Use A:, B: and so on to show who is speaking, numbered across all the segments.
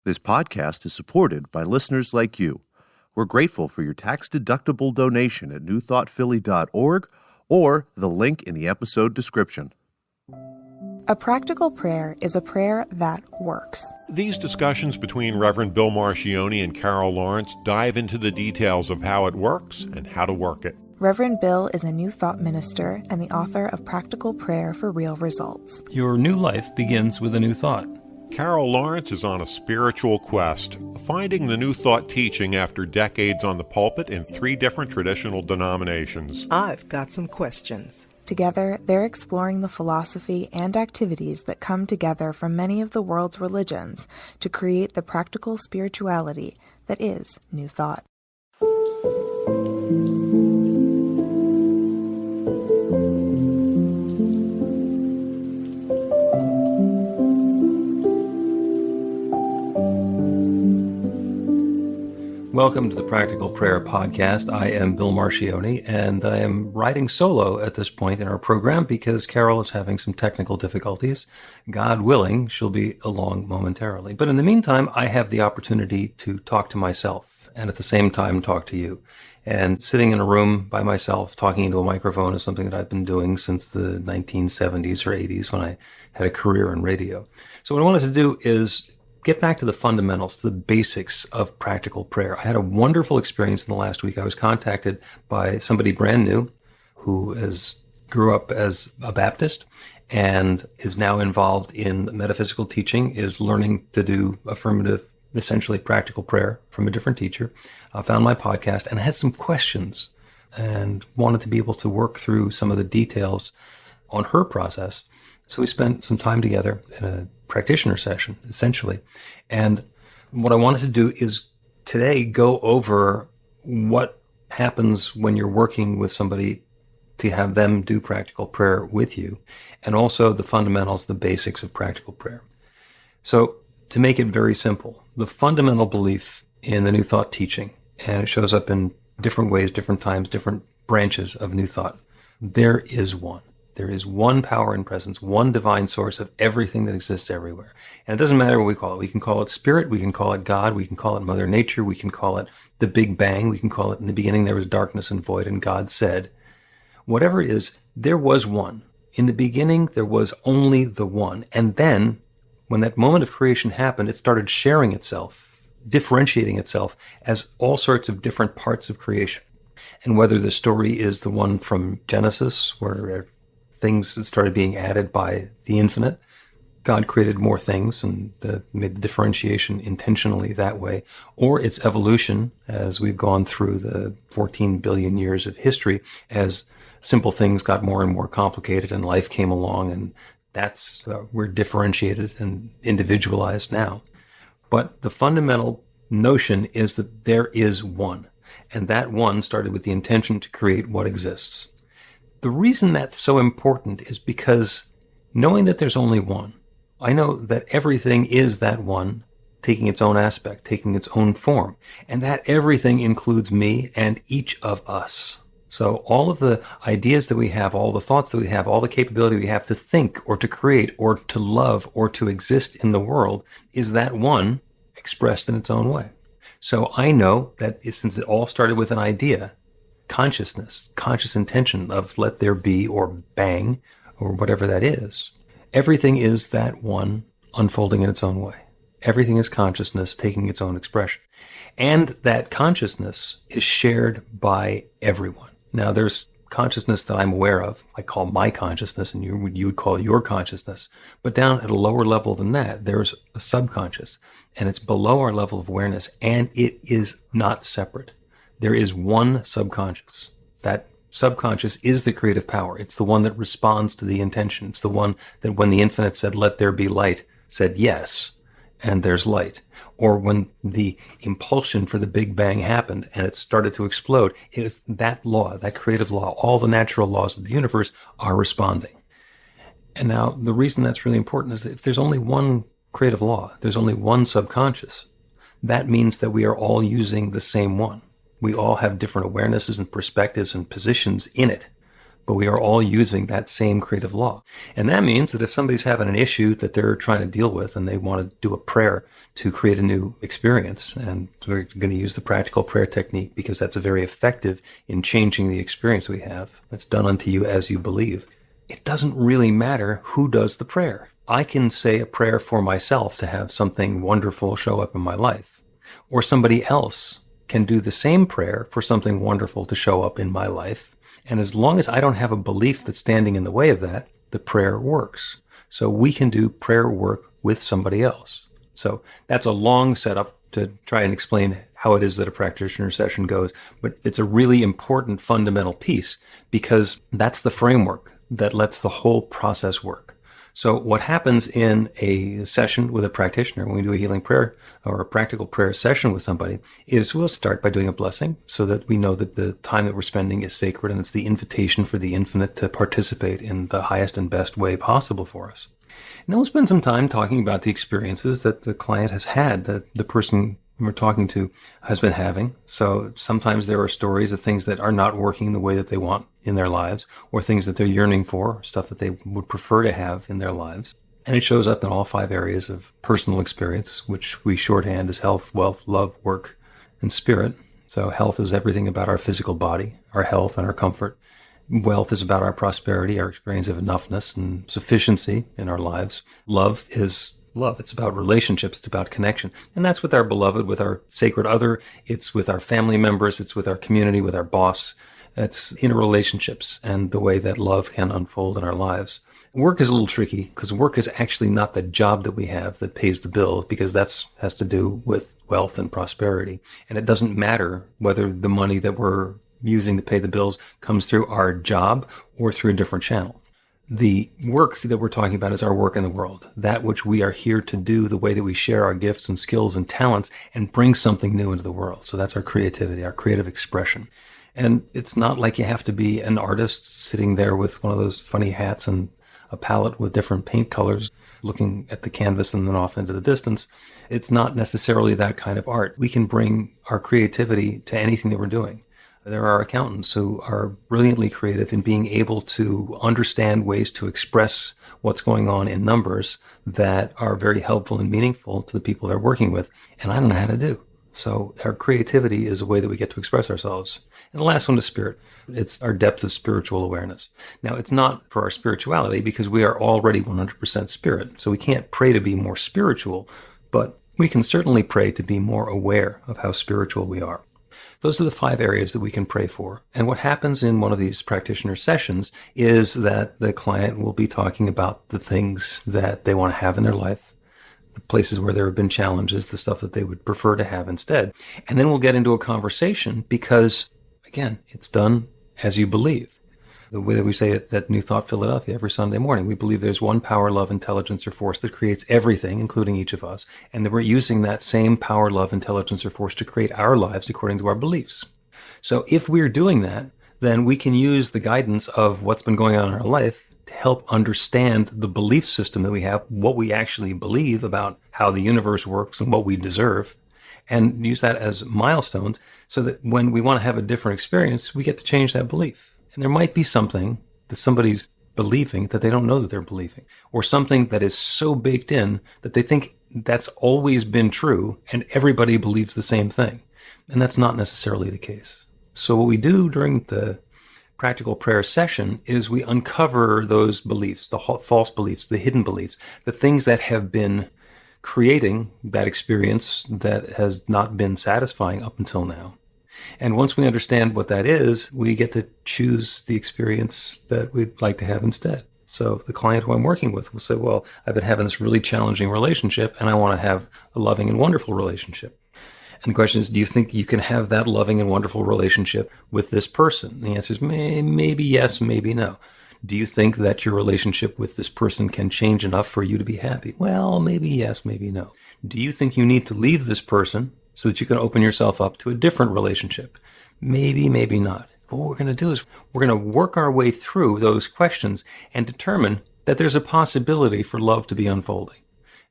A: This podcast is supported by listeners like you. We're grateful for your tax-deductible donation at newthoughtphilly.org or the link in the episode description.
B: A practical prayer is a prayer that works.
C: These discussions between Reverend Bill Marchione and Carol Lawrence dive into the details of how it works and how to work it.
B: Reverend Bill is a New Thought minister and the author of Practical Prayer for Real Results.
D: Your new life begins with a new thought.
C: Carol Lawrence is on a spiritual quest, finding the New Thought teaching after decades on the pulpit in 3 different traditional denominations.
E: I've got some questions.
B: Together, they're exploring the philosophy and activities that come together from many of the world's religions to create the practical spirituality that is New Thought.
D: Welcome to the Practical Prayer Podcast. I am Bill Marchione, and I am riding solo at this point in our program because Carol is having some technical difficulties. God willing, she'll be along momentarily. But in the meantime, I have the opportunity to talk to myself and at the same time talk to you. And sitting in a room by myself talking into a microphone is something that I've been doing since the 1970s or 80s when I had a career in radio. So what I wanted to do is get back to the fundamentals, to the basics of practical prayer. I had a wonderful experience in the last week. I was contacted by somebody brand new who grew up as a Baptist and is now involved in metaphysical teaching, is learning to do affirmative, essentially practical prayer from a different teacher. I found my podcast and I had some questions and wanted to be able to work through some of the details on her process. So we spent some time together in a practitioner session, essentially. And what I wanted to do is today go over what happens when you're working with somebody to have them do practical prayer with you, and also the fundamentals, the basics of practical prayer. So to make it very simple, the fundamental belief in the New Thought teaching, and it shows up in different ways, different times, different branches of New Thought. There is one. There is one power and presence, one divine source of everything that exists everywhere. And it doesn't matter what we call it. We can call it spirit, we can call it God, we can call it Mother Nature, we can call it the Big Bang, we can call it in the beginning there was darkness and void and God said. Whatever it is, there was one. In the beginning, there was only the one. And then, when that moment of creation happened, it started sharing itself, differentiating itself as all sorts of different parts of creation. And whether the story is the one from Genesis, where things that started being added by the infinite. God created more things and made the differentiation intentionally that way. Or it's evolution, as we've gone through the 14 billion years of history, as simple things got more and more complicated and life came along, and that's we're differentiated and individualized now. But the fundamental notion is that there is one, and that one started with the intention to create what exists. The reason that's so important is because knowing that there's only one, I know that everything is that one, taking its own aspect, taking its own form, and that everything includes me and each of us. So all of the ideas that we have, all the thoughts that we have, all the capability we have to think or to create or to love or to exist in the world is that one expressed in its own way. So I know that since it all started with an idea, consciousness, conscious intention of let there be or bang or whatever that is. Everything is that one unfolding in its own way. Everything is consciousness taking its own expression. And that consciousness is shared by everyone. Now there's consciousness that I'm aware of. I call my consciousness and you would call your consciousness. But down at a lower level than that, there's a subconscious. And it's below our level of awareness and it is not separate. There is one subconscious. That subconscious is the creative power. It's the one that responds to the intention. It's the one that when the infinite said, let there be light, said yes, and there's light. Or when the impulsion for the Big Bang happened and it started to explode, it is that law, that creative law, all the natural laws of the universe are responding. And now the reason that's really important is that if there's only one creative law, there's only one subconscious, that means that we are all using the same one. We all have different awarenesses and perspectives and positions in it, but we are all using that same creative law. And that means that if somebody's having an issue that they're trying to deal with and they want to do a prayer to create a new experience, and we're going to use the practical prayer technique because that's very effective in changing the experience we have. It's done unto you as you believe. It doesn't really matter who does the prayer. I can say a prayer for myself to have something wonderful show up in my life, or somebody else can do the same prayer for something wonderful to show up in my life. And as long as I don't have a belief that's standing in the way of that, the prayer works. So we can do prayer work with somebody else. So that's a long setup to try and explain how it is that a practitioner session goes. But it's a really important fundamental piece because that's the framework that lets the whole process work. So what happens in a session with a practitioner, when we do a healing prayer or a practical prayer session with somebody, is we'll start by doing a blessing so that we know that the time that we're spending is sacred and it's the invitation for the infinite to participate in the highest and best way possible for us. And then we'll spend some time talking about the experiences that the client has had, that the person we're talking to has been having. So sometimes there are stories of things that are not working the way that they want in their lives, or things that they're yearning for, stuff that they would prefer to have in their lives. And it shows up in all 5 areas of personal experience, which we shorthand as health, wealth, love, work, and spirit. So health is everything about our physical body, our health and our comfort. Wealth is about our prosperity, our experience of enoughness and sufficiency in our lives. Love is love. It's about relationships. It's about connection. And that's with our beloved, with our sacred other. It's with our family members. It's with our community, with our boss. It's interrelationships and the way that love can unfold in our lives. Work is a little tricky because work is actually not the job that we have that pays the bill, because that's has to do with wealth and prosperity. And it doesn't matter whether the money that we're using to pay the bills comes through our job or through a different channel. The work that we're talking about is our work in the world, that which we are here to do, the way that we share our gifts and skills and talents and bring something new into the world. So that's our creativity, our creative expression. And it's not like you have to be an artist sitting there with one of those funny hats and a palette with different paint colors, looking at the canvas and then off into the distance. It's not necessarily that kind of art. We can bring our creativity to anything that we're doing. There are accountants who are brilliantly creative in being able to understand ways to express what's going on in numbers that are very helpful and meaningful to the people they're working with. And I don't know how to do. So our creativity is a way that we get to express ourselves. And the last one is spirit. It's our depth of spiritual awareness. Now, it's not for our spirituality because we are already 100% spirit. So we can't pray to be more spiritual, but we can certainly pray to be more aware of how spiritual we are. Those are the 5 areas that we can pray for. And what happens in one of these practitioner sessions is that the client will be talking about the things that they want to have in their life, the places where there have been challenges, the stuff that they would prefer to have instead. And then we'll get into a conversation because, again, it's done as you believe. The way that we say it at New Thought Philadelphia every Sunday morning, we believe there's one power, love, intelligence, or force that creates everything, including each of us, and that we're using that same power, love, intelligence, or force to create our lives according to our beliefs. So if we're doing that, then we can use the guidance of what's been going on in our life to help understand the belief system that we have, what we actually believe about how the universe works and what we deserve, and use that as milestones so that when we want to have a different experience, we get to change that belief. And there might be something that somebody's believing that they don't know that they're believing, or something that is so baked in that they think that's always been true and everybody believes the same thing. And that's not necessarily the case. So what we do during the practical prayer session is we uncover those beliefs, the false beliefs, the hidden beliefs, the things that have been creating that experience that has not been satisfying up until now. And once we understand what that is, we get to choose the experience that we'd like to have instead. So the client who I'm working with will say, well, I've been having this really challenging relationship and I want to have a loving and wonderful relationship. And the question is, do you think you can have that loving and wonderful relationship with this person? And the answer is maybe yes, maybe no. Do you think that your relationship with this person can change enough for you to be happy? Well, maybe yes, maybe no. Do you think you need to leave this person so that you can open yourself up to a different relationship? Maybe, maybe not. But what we're going to do is we're going to work our way through those questions and determine that there's a possibility for love to be unfolding.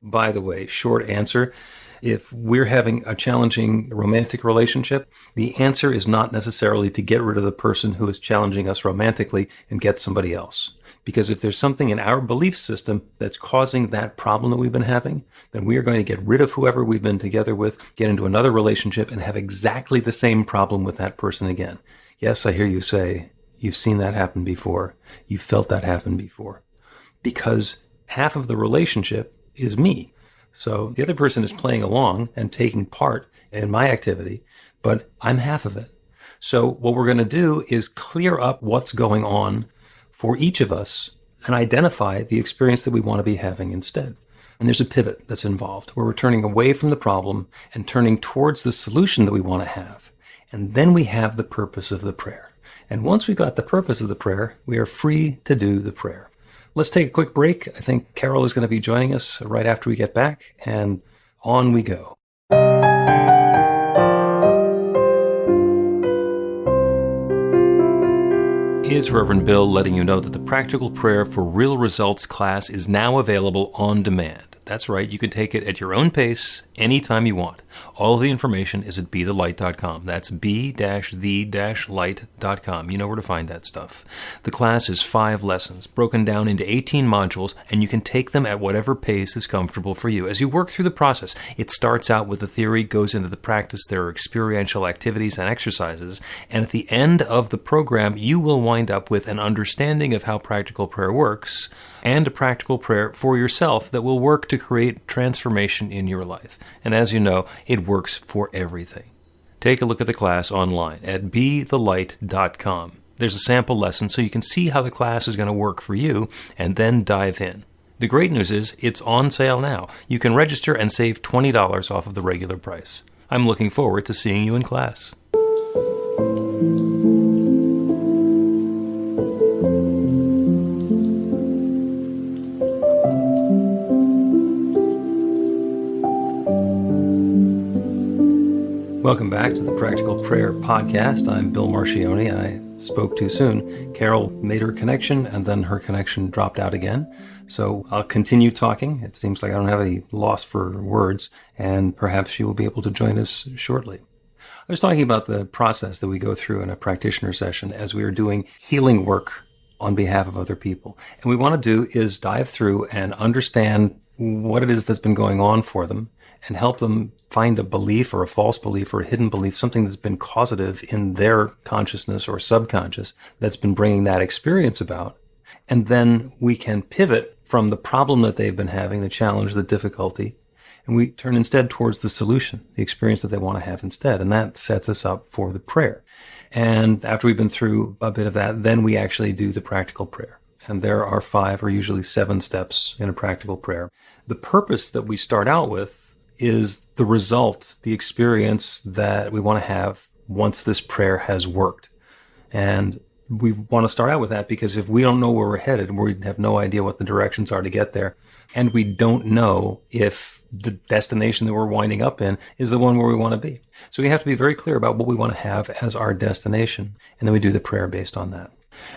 D: By the way, short answer, If we're having a challenging romantic relationship, the answer is not necessarily to get rid of the person who is challenging us romantically and get somebody else. Because if there's something in our belief system that's causing that problem that we've been having, then we are going to get rid of whoever we've been together with, get into another relationship, and have exactly the same problem with that person again. Yes, I hear you say, you've seen that happen before. You've felt that happen before. Because half of the relationship is me. So the other person is playing along and taking part in my activity, but I'm half of it. So what we're going to do is clear up what's going on for each of us and identify the experience that we want to be having instead. And there's a pivot that's involved where we're turning away from the problem and turning towards the solution that we want to have. And then we have the purpose of the prayer. And once we've got the purpose of the prayer, we are free to do the prayer. Let's take a quick break. I think Carol is going to be joining us right after we get back, and on we go. It's Reverend Bill letting you know that the Practical Prayer for Real Results class is now available on demand. That's right, you can take it at your own pace, anytime you want. All of the information is at bethelight.com. That's b-the-light.com. You know where to find that stuff. The class is 5 lessons, broken down into 18 modules, and you can take them at whatever pace is comfortable for you. As you work through the process, it starts out with the theory, goes into the practice, there are experiential activities and exercises, and at the end of the program, you will wind up with an understanding of how practical prayer works, and a practical prayer for yourself that will work to create transformation in your life. And as you know, it works for everything. Take a look at the class online at bethelight.com. There's a sample lesson so you can see how the class is going to work for you and then dive in. The great news is it's on sale now. You can register and save $20 off of the regular price. I'm looking forward to seeing you in class. Welcome back to the Practical Prayer Podcast. I'm Bill Marchione. I spoke too soon. Carol made her connection, and then her connection dropped out again. So I'll continue talking. It seems like I don't have any loss for words, and perhaps she will be able to join us shortly. I was talking about the process that we go through in a practitioner session as we are doing healing work on behalf of other people. And what we want to do is dive through and understand what it is that's been going on for them and help them find a belief or a false belief or a hidden belief, something that's been causative in their consciousness or subconscious that's been bringing that experience about. And then we can pivot from the problem that they've been having, the challenge, the difficulty, and we turn instead towards the solution, the experience that they want to have instead. And that sets us up for the prayer. And after we've been through a bit of that, then we actually do the practical prayer. And there are 5 or usually 7 steps in a practical prayer. The purpose that we start out with is the result, the experience that we want to have once this prayer has worked. And we want to start out with that because if we don't know where we're headed, we have no idea what the directions are to get there, and we don't know if the destination that we're winding up in is the one where we want to be. So we have to be very clear about what we want to have as our destination, and then we do the prayer based on that.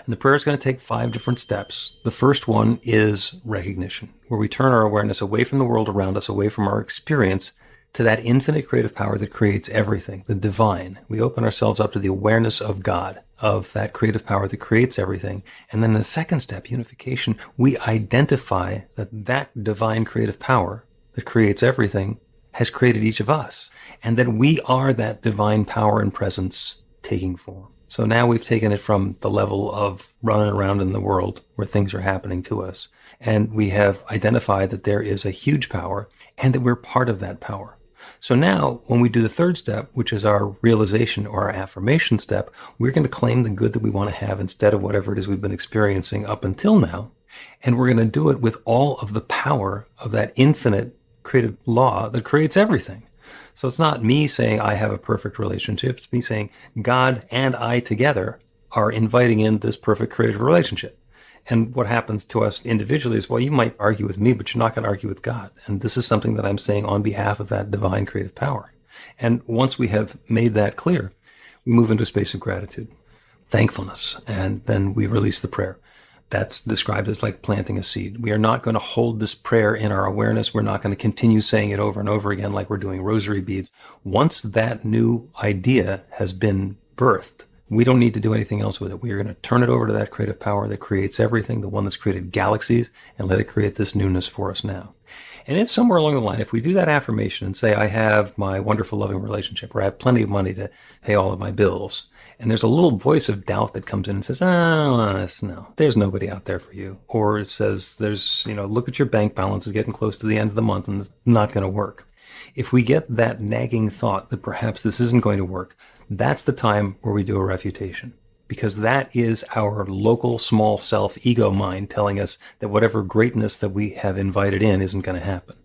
D: And the prayer is going to take 5 different steps. The first one is recognition, where we turn our awareness away from the world around us, away from our experience, to that infinite creative power that creates everything, the divine. We open ourselves up to the awareness of God, of that creative power that creates everything. And then the second step, unification, we identify that that divine creative power that creates everything has created each of us, and that we are that divine power and presence taking form. So now we've taken it from the level of running around in the world where things are happening to us. And we have identified that there is a huge power and that we're part of that power. So now when we do the third step, which is our realization or our affirmation step, we're going to claim the good that we want to have instead of whatever it is we've been experiencing up until now. And we're going to do it with all of the power of that infinite creative law that creates everything. So it's not me saying I have a perfect relationship. It's me saying God and I together are inviting in this perfect creative relationship. And what happens to us individually is, well, you might argue with me, but you're not going to argue with God. And this is something that I'm saying on behalf of that divine creative power. And once we have made that clear, we move into a space of gratitude, thankfulness, and then we release the prayer. That's described as like planting a seed. We are not going to hold this prayer in our awareness. We're not going to continue saying it over and over again like we're doing rosary beads. Once that new idea has been birthed, we don't need to do anything else with it. We are going to turn it over to that creative power that creates everything, the one that's created galaxies, and let it create this newness for us now. And if somewhere along the line, if we do that affirmation and say, I have my wonderful, loving relationship, or I have plenty of money to pay all of my bills, and there's a little voice of doubt that comes in and says, no, there's nobody out there for you. Or it says, look at your bank balance, is getting close to the end of the month and it's not going to work. If we get that nagging thought that perhaps this isn't going to work, that's the time where we do a refutation. Because that is our local small self ego mind telling us that whatever greatness that we have invited in isn't going to happen.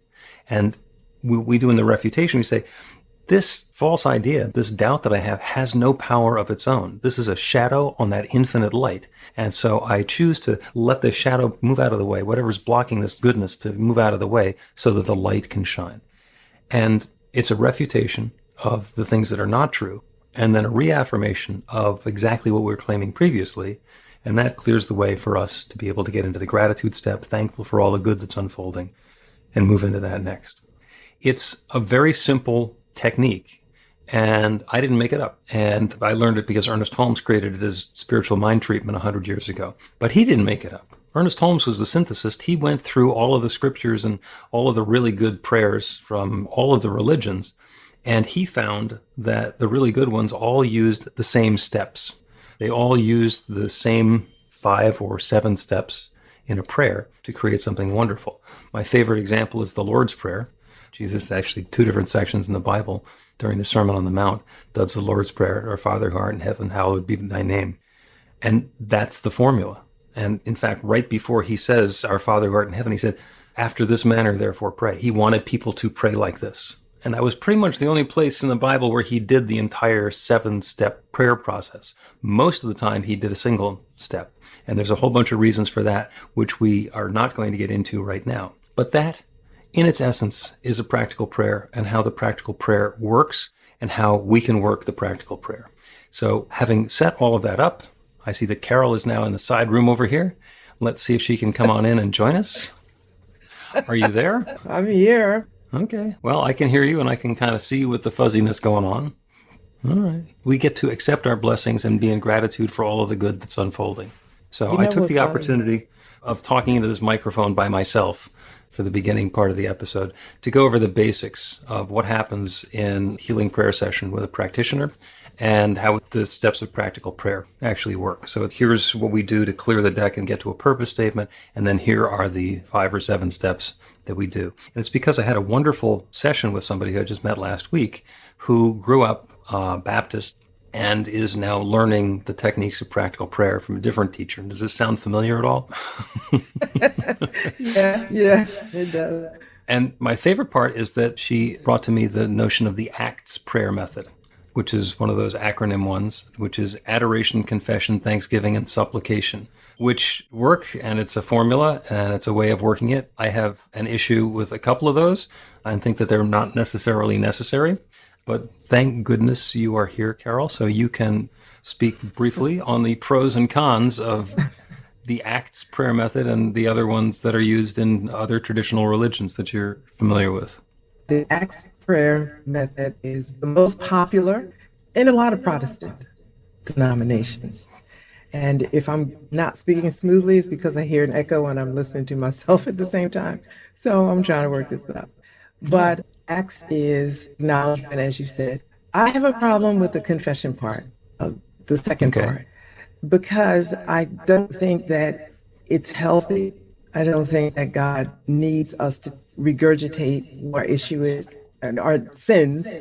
D: And we do in the refutation, we say, this false idea, this doubt that I have, has no power of its own. This is a shadow on that infinite light. And so I choose to let the shadow move out of the way, whatever's blocking this goodness to move out of the way so that the light can shine. And it's a refutation of the things that are not true, and then a reaffirmation of exactly what we were claiming previously. And that clears the way for us to be able to get into the gratitude step, thankful for all the good that's unfolding, and move into that next. It's a very simple technique, and I didn't make it up. And I learned it because Ernest Holmes created it as spiritual mind treatment 100 years ago. But he didn't make it up. Ernest Holmes was the synthesist. He went through all of the scriptures and all of the really good prayers from all of the religions, and he found that the really good ones all used the same steps. They all used the same 5 or 7 steps in a prayer to create something wonderful. My favorite example is the Lord's Prayer. Jesus, actually 2 different sections in the Bible during the Sermon on the Mount, does the Lord's Prayer, Our Father who art in heaven, hallowed be thy name. And that's the formula. And in fact, right before he says, Our Father who art in heaven, he said, after this manner, therefore pray. He wanted people to pray like this. And that was pretty much the only place in the Bible where he did the entire 7-step prayer process. Most of the time, he did a single step. And there's a whole bunch of reasons for that, which we are not going to get into right now. But that, in its essence, is a practical prayer, and how the practical prayer works and how we can work the practical prayer. So having set all of that up, I see that Carol is now in the side room over here. Let's see if she can come on in and join us. Are you there?
E: I'm here.
D: Okay. Well, I can hear you and I can kind of see with the fuzziness going on. All right. We get to accept our blessings and be in gratitude for all of the good that's unfolding. So I took the opportunity of talking into this microphone by myself for the beginning part of the episode to go over the basics of what happens in healing prayer session with a practitioner and how the steps of practical prayer actually work. So here's what we do to clear the deck and get to a purpose statement, and then here are the 5 or 7 steps that we do. And it's because I had a wonderful session with somebody who I just met last week who grew up Baptist and is now learning the techniques of practical prayer from a different teacher. Does this sound familiar at all?
E: Yeah, it does.
D: And my favorite part is that she brought to me the notion of the ACTS prayer method, which is one of those acronym ones, which is adoration, confession, thanksgiving, and supplication, which work, and it's a formula, and it's a way of working it. I have an issue with a couple of those. I think that they're not necessarily necessary. But thank goodness you are here, Carol, so you can speak briefly on the pros and cons of the ACTS prayer method and the other ones that are used in other traditional religions that you're familiar with.
E: The ACTS prayer method is the most popular in a lot of Protestant denominations. And if I'm not speaking smoothly, it's because I hear an echo and I'm listening to myself at the same time. So I'm trying to work this out. But ACTS is acknowledgement, as you said. I have a problem with the confession part of the second part because I don't think that it's healthy. I don't think that God needs us to regurgitate what our issue is and our sins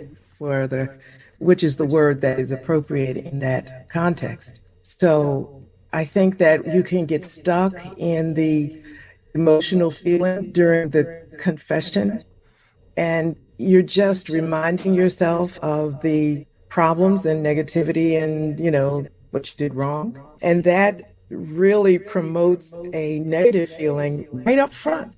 E: which is the word that is appropriate in that context. So I think that you can get stuck in the emotional feeling during the confession, and you're just reminding yourself of the problems and negativity and, what you did wrong. And that really promotes a negative feeling right up front.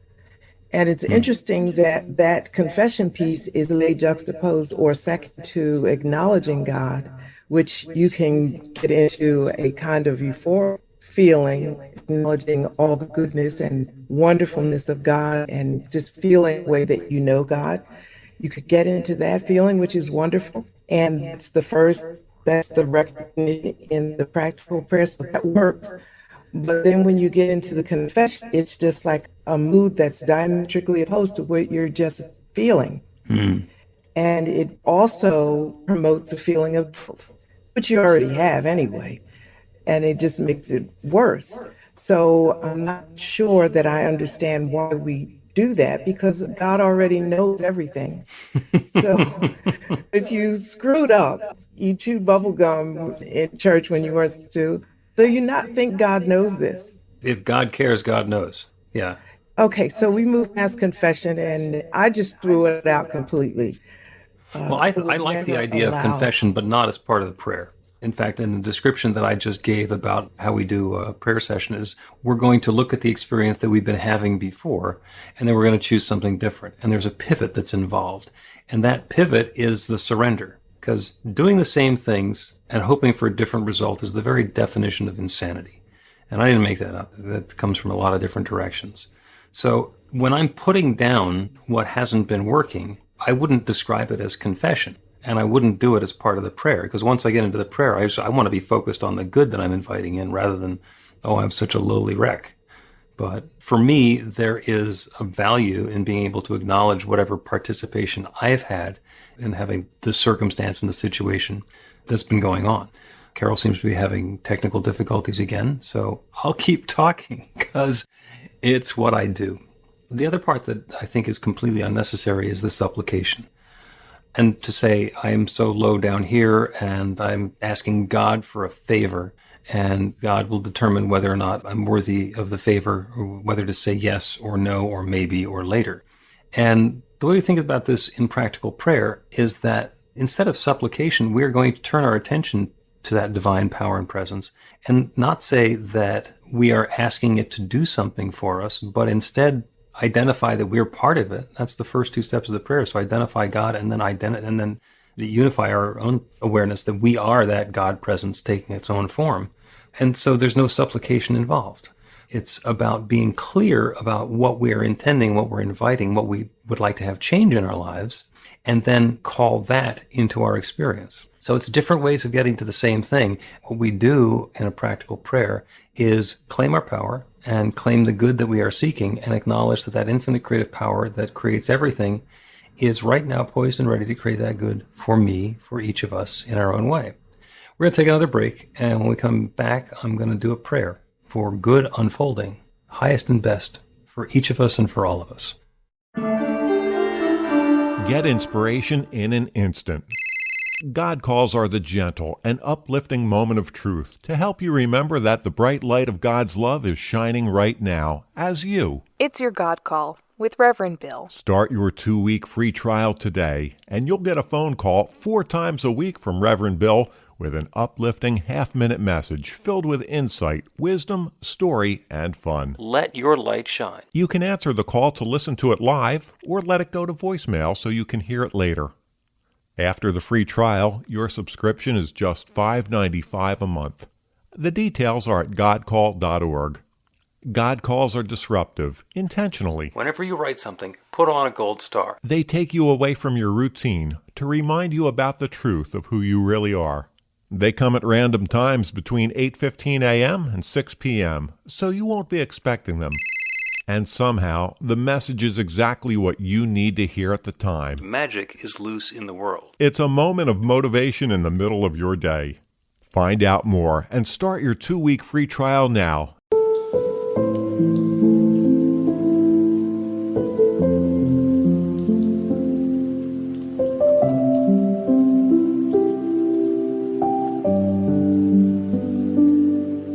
E: And it's interesting that that confession piece is laid juxtaposed or second to acknowledging God, which you can get into a kind of euphoric feeling, acknowledging all the goodness and wonderfulness of God and just feeling the way that you know God. You could get into that feeling, which is wonderful. And that's the recognition in the practical prayer. So that works. But then when you get into the confession, it's just like a mood that's diametrically opposed to what you're just feeling. And it also promotes a feeling of guilt, which you already have anyway. And it just makes it worse. So I'm not sure that I understand why we do that, because God already knows everything. So if you screwed up, you chewed bubble gum in church when you weren't supposed to, do you not think God knows this?
D: If God cares, God knows. Yeah.
E: Okay, so we moved past confession and I just threw it out completely.
D: Well, I
E: would
D: like the
E: never
D: idea of
E: allow-
D: confession, but not as part of the prayer. In fact, in the description that I just gave about how we do a prayer session is we're going to look at the experience that we've been having before, and then we're going to choose something different. And there's a pivot that's involved. And that pivot is the surrender, because doing the same things and hoping for a different result is the very definition of insanity. And I didn't make that up. That comes from a lot of different directions. So when I'm putting down what hasn't been working, I wouldn't describe it as confession. And I wouldn't do it as part of the prayer, because once I get into the prayer, I want to be focused on the good that I'm inviting in rather than, oh, I'm such a lowly wreck. But for me, there is a value in being able to acknowledge whatever participation I've had in having the circumstance and the situation that's been going on. Carol seems to be having technical difficulties again, so I'll keep talking because it's what I do. The other part that I think is completely unnecessary is the supplication. And to say, I am so low down here and I'm asking God for a favor, and God will determine whether or not I'm worthy of the favor, or whether to say yes or no or maybe or later. And the way we think about this in practical prayer is that instead of supplication, we're going to turn our attention to that divine power and presence and not say that we are asking it to do something for us, but instead identify that we're part of it. That's the first two steps of the prayer. So identify God and then unify our own awareness that we are that God presence taking its own form. And so there's no supplication involved. It's about being clear about what we are intending, what we're inviting, what we would like to have change in our lives, and then call that into our experience. So it's different ways of getting to the same thing. What we do in a practical prayer is claim our power and claim the good that we are seeking, and acknowledge that that infinite creative power that creates everything is right now poised and ready to create that good for me, for each of us in our own way. We're going to take another break, and when we come back, I'm going to do a prayer for good unfolding, highest and best for each of us and for all of us.
C: Get inspiration in an instant. God calls are the gentle and uplifting moment of truth to help you remember that the bright light of God's love is shining right now as you.
B: It's your God Call with Reverend Bill.
C: Start your 2-week free trial today, and you'll get a phone call 4 times a week from Reverend Bill with an uplifting half-minute message filled with insight, wisdom, story, and fun.
D: Let your light shine.
C: You can answer the call to listen to it live or let it go to voicemail so you can hear it later. After the free trial, your subscription is just $5.95 a month. The details are at godcall.org. God calls are disruptive, intentionally.
D: Whenever you write something, put on a gold star.
C: They take you away from your routine to remind you about the truth of who you really are. They come at random times between 8:15 a.m. and 6 p.m., so you won't be expecting them. And somehow, the message is exactly what you need to hear at the time.
D: Magic is loose in the world.
C: It's a moment of motivation in the middle of your day. Find out more and start your 2-week free trial now.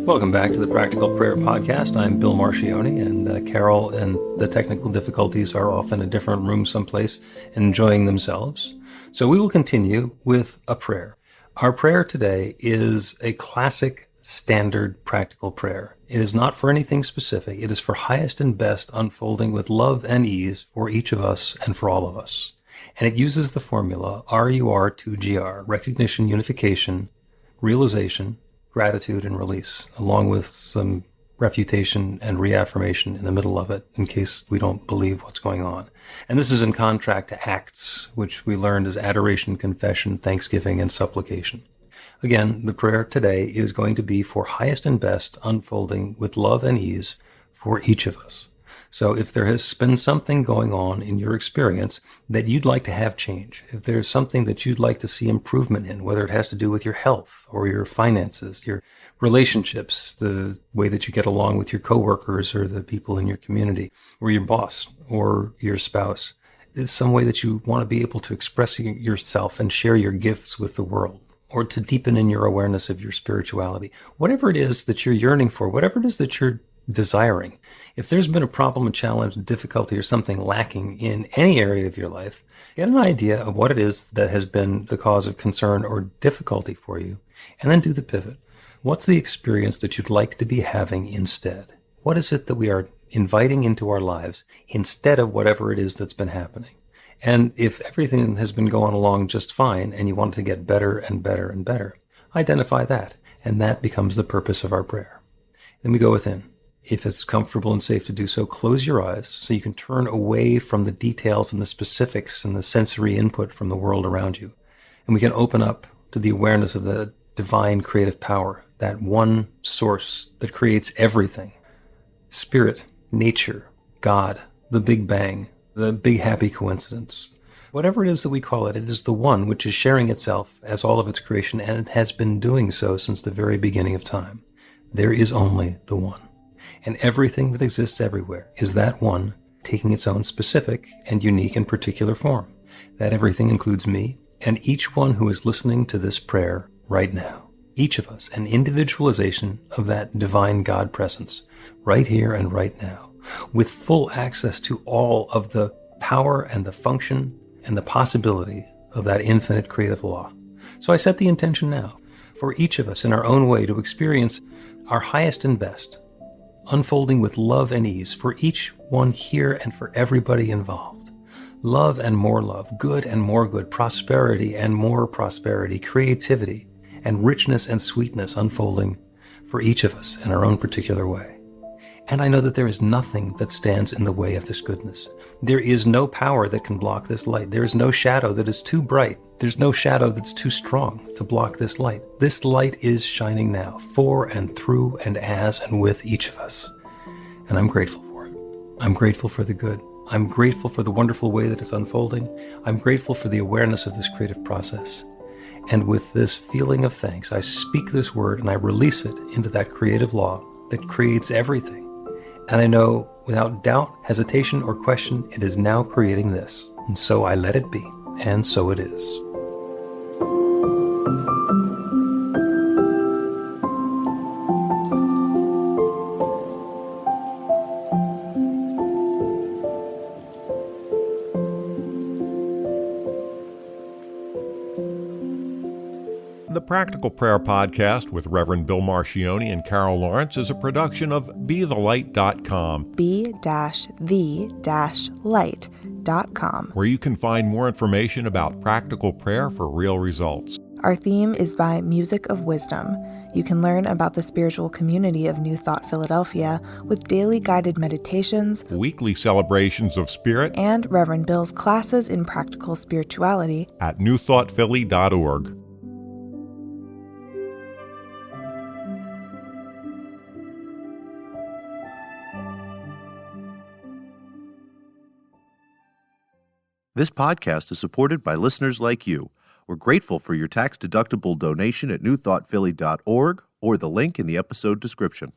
D: Welcome back to the Practical Prayer Podcast. I'm Bill Marchione, and Carol and the technical difficulties are off in a different room someplace, enjoying themselves. So we will continue with a prayer. Our prayer today is a classic, standard practical prayer. It is not for anything specific. It is for highest and best unfolding with love and ease for each of us and for all of us. And it uses the formula RUR2GR, recognition, unification, realization, gratitude and release, along with some refutation and reaffirmation in the middle of it in case we don't believe what's going on. And this is in contrast to Acts, which we learned as adoration, confession, thanksgiving, and supplication. Again, the prayer today is going to be for highest and best unfolding with love and ease for each of us. So if there has been something going on in your experience that you'd like to have change, if there's something that you'd like to see improvement in, whether it has to do with your health or your finances, your relationships, the way that you get along with your coworkers or the people in your community, or your boss or your spouse, it's some way that you want to be able to express yourself and share your gifts with the world, or to deepen in your awareness of your spirituality. Whatever it is that you're yearning for, whatever it is that you're desiring, if there's been a problem, a challenge, a difficulty, or something lacking in any area of your life, get an idea of what it is that has been the cause of concern or difficulty for you, and then do the pivot. What's the experience that you'd like to be having instead? What is it that we are inviting into our lives instead of whatever it is that's been happening? And if everything has been going along just fine and you want it to get better and better and better, identify that, and that becomes the purpose of our prayer. Then we go within. If it's comfortable and safe to do so, close your eyes so you can turn away from the details and the specifics and the sensory input from the world around you. And we can open up to the awareness of the divine creative power, that one source that creates everything. Spirit, nature, God, the Big Bang, the big happy coincidence. Whatever it is that we call it, it is the one which is sharing itself as all of its creation, and it has been doing so since the very beginning of time. There is only the one. And everything that exists everywhere is that one taking its own specific and unique and particular form. That everything includes me and each one who is listening to this prayer right now. Each of us, an individualization of that divine God presence, right here and right now, with full access to all of the power and the function and the possibility of that infinite creative law. So I set the intention now for each of us in our own way to experience our highest and best, unfolding with love and ease for each one here and for everybody involved. Love and more love, good and more good, prosperity and more prosperity, creativity and richness and sweetness unfolding for each of us in our own particular way. And I know that there is nothing that stands in the way of this goodness. There is no power that can block this light. There is no shadow that is too bright. There's no shadow that's too strong to block this light. This light is shining now for and through and as and with each of us. And I'm grateful for it. I'm grateful for the good. I'm grateful for the wonderful way that it's unfolding. I'm grateful for the awareness of this creative process. And with this feeling of thanks, I speak this word and I release it into that creative law that creates everything. And I know without doubt, hesitation, or question, it is now creating this. And so I let it be. And so it is.
C: The Practical Prayer Podcast with Reverend Bill Marchioni and Carol Lawrence is a production of BeTheLight.com.
B: be-the-light.com,
C: where you can find more information about practical prayer for real results.
B: Our theme is by Music of Wisdom. You can learn about the spiritual community of New Thought Philadelphia with daily guided meditations,
C: Weekly celebrations of spirit,
B: and Reverend Bill's classes in practical spirituality
C: at newthoughtphilly.org.
A: This podcast is supported by listeners like you. We're grateful for your tax-deductible donation at newthoughtphilly.org or the link in the episode description.